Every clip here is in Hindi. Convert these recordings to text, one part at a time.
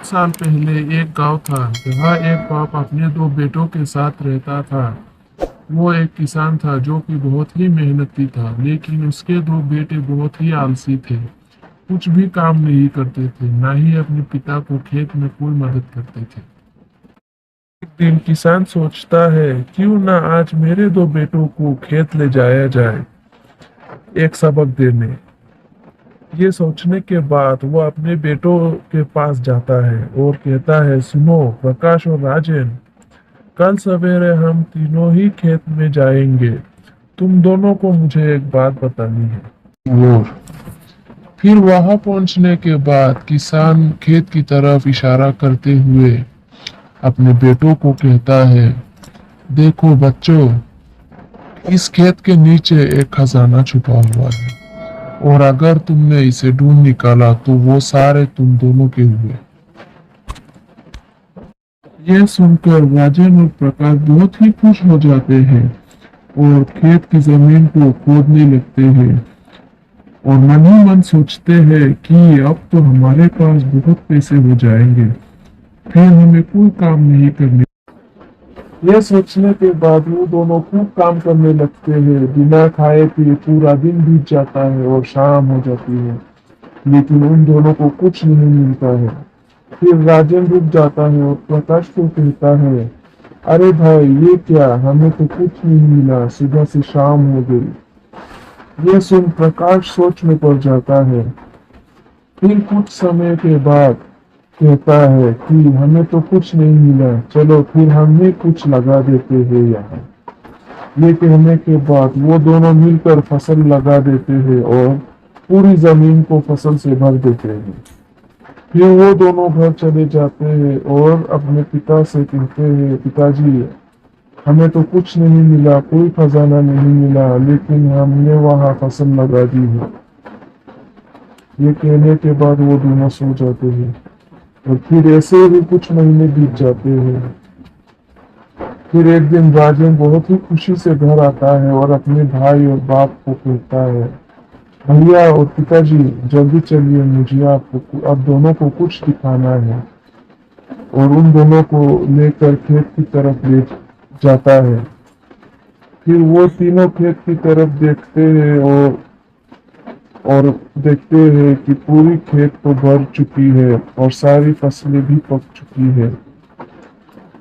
साल पहले एक गांव था जहां एक बाप अपने दो बेटों के साथ रहता था। वो एक किसान था जो कि बहुत ही मेहनती था, लेकिन उसके दो बेटे बहुत ही आलसी थे। कुछ भी काम नहीं करते थे, ना ही अपने पिता को खेत में कोई मदद करते थे। एक दिन किसान सोचता है, क्यों ना आज मेरे दो बेटों को खेत ले जाया जाए एक सबक देने। ये सोचने के बाद वो अपने बेटों के पास जाता है और कहता है, सुनो प्रकाश और राजेन, कल सवेरे हम तीनों ही खेत में जाएंगे। तुम दोनों को मुझे एक बात बतानी है। और फिर वहां पहुंचने के बाद किसान खेत की तरफ इशारा करते हुए अपने बेटों को कहता है, देखो बच्चों, इस खेत के नीचे एक खजाना छुपा हुआ है, और अगर तुमने इसे ढूंढ निकाला तो वो सारे तुम दोनों के हुए। यह सुनकर राजन और प्रकाश बहुत ही खुश हो जाते हैं और खेत की जमीन को खोदने लगते हैं और मन ही मन सोचते हैं कि अब तो हमारे पास बहुत पैसे हो जाएंगे, फिर हमें कोई काम नहीं करने। यह सोचने के बाद वो दोनों खूब काम करने लगते हैं। बिना खाए पिए पूरा दिन बीत जाता है और शाम हो जाती है, लेकिन उन दोनों को कुछ नहीं मिलता है। फिर राजन रुक जाता है और प्रकाश को कहता है, अरे भाई ये क्या, हमें तो कुछ नहीं मिला, सुबह से शाम हो गई। यह सुन प्रकाश सोच में पड़ जाता है। फिर कुछ समय के बाद कहता है कि हमें तो कुछ नहीं मिला, चलो फिर हम ही कुछ लगा देते हैं यहाँ। ये कहने के बाद वो दोनों मिलकर फसल लगा देते हैं और पूरी जमीन को फसल से भर देते हैं। फिर वो दोनों घर चले जाते हैं और अपने पिता से कहते हैं, पिताजी हमें तो कुछ नहीं मिला, कोई खजाना नहीं मिला, लेकिन हमने वहाँ फसल लगा दी है। ये कहने के बाद वो दोनों सो जाते हैं और फिर ऐसे ही कुछ महीने बीत जाते हैं। फिर एक दिन राजेन बहुत ही खुशी से घर आता है और अपने भाई और बाप को कहता है, भैया और पिताजी जल्दी चलिए, मुझे आपको अब दोनों को कुछ दिखाना है। और उन दोनों को लेकर खेत की तरफ ले जाता है। फिर वो तीनों खेत की तरफ देखते हैं और देखते हैं कि पूरी खेत तो भर चुकी है और सारी फसलें भी पक चुकी है।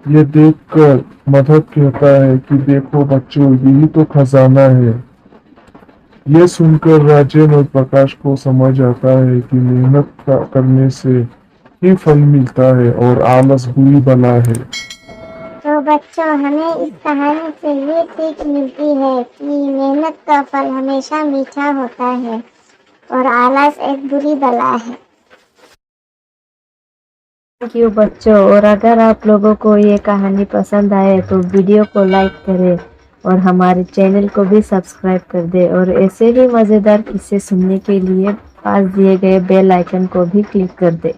ये देखकर मदद कहता है कि देखो बच्चों, यही तो खजाना है। ये सुनकर राजेन और प्रकाश को समझ आता है कि मेहनत करने से ही फल मिलता है और आलस बुरी बला है। तो बच्चों, हमें इस कहानी से ये सीख मिलती है कि मेहनत का फल हमेशा मीठा होता है और आलस एक बुरी बला है। थैंक यू बच्चों। और अगर आप लोगों को ये कहानी पसंद आए तो वीडियो को लाइक करें और हमारे चैनल को भी सब्सक्राइब कर दें, और ऐसे ही मज़ेदार किस्से सुनने के लिए पास दिए गए बेल आइकन को भी क्लिक कर दें।